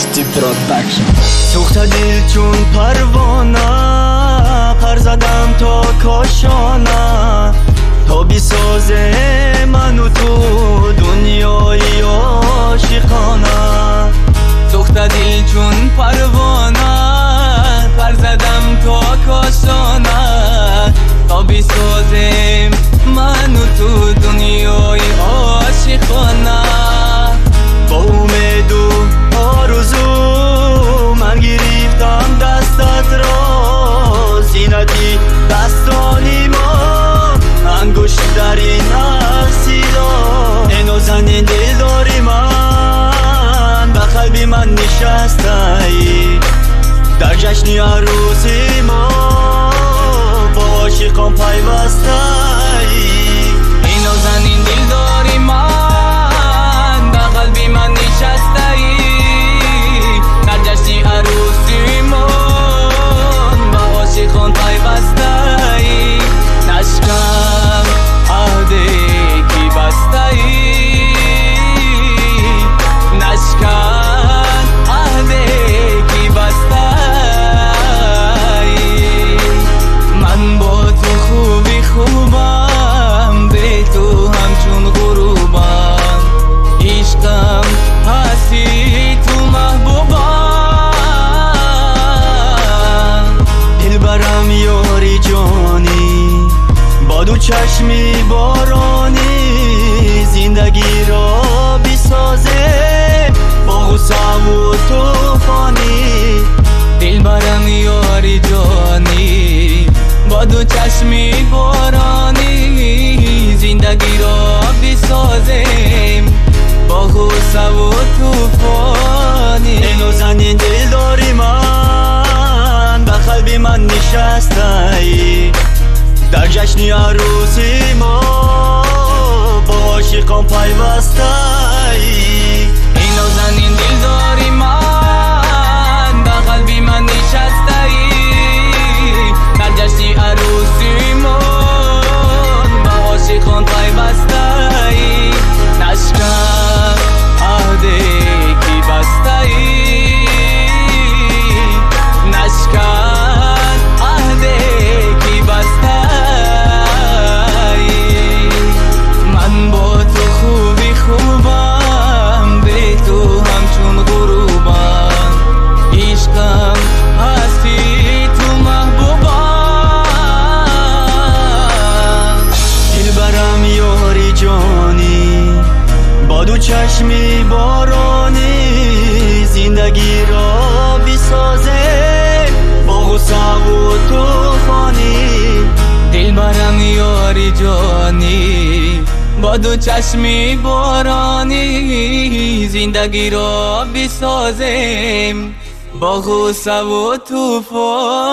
Mufti Production. سوخت دل چون پروانه، پر زدم تا کاشانه، تا بیسازه من و تو دنیای عاشقانه. سوخت دل چون پروانه، پر زدم تا کاشانه، تا بیسازه من و تو دنیای عاشقانه. با امید و آرزو من گرفتم دستت را، زینتی دستانی ما انگشت در این سیدا. ای نازنین دلداری من، به قلب من نشسته ای، در جشن عروسی ما با عاشقان پیوسته ای. ای نازنین دلداری من، به قلب من نشسته ای، در جشن عروسی ما با عاشقان پیوسته ای. نشکن عهدی که بسته ای، نشکن عهدی که بسته ای. من با تو خوبی خوبم، به تو همچون غروبم، عشقم هستی تو محبوبم. دلبرم یاری جانی، با دو چشمی بارانی، زندگی را بسازه با غصه و توفانی. دلبرم یاری جانی، با دو چشمی بارانی، زندگی را بسازیم با غصه و توفانی. ای نازنین دلداری من، به قلب من نشسته ای، در جشن عروسی ما با عاشقان پیوسته ای. ای نازنین دلداری من، به قلب من نشسته ای، در جشن عروسی ما با عاشقان پیوسته ای. نشکن عهدی که بسته ای، نشکن عهدی که بسته ای. من با تو خوبی خوبم، به تو همچون غروبم، عشقم هستی تو محبوبم. دلبرم یاری جانی، با دو چشمی بارانی، زندگی را بسازه با غصه و توفانی. دلبرم یاری جانی، با دو چشمی بارانی، زندگی را بسازیم با غصه و توفانی.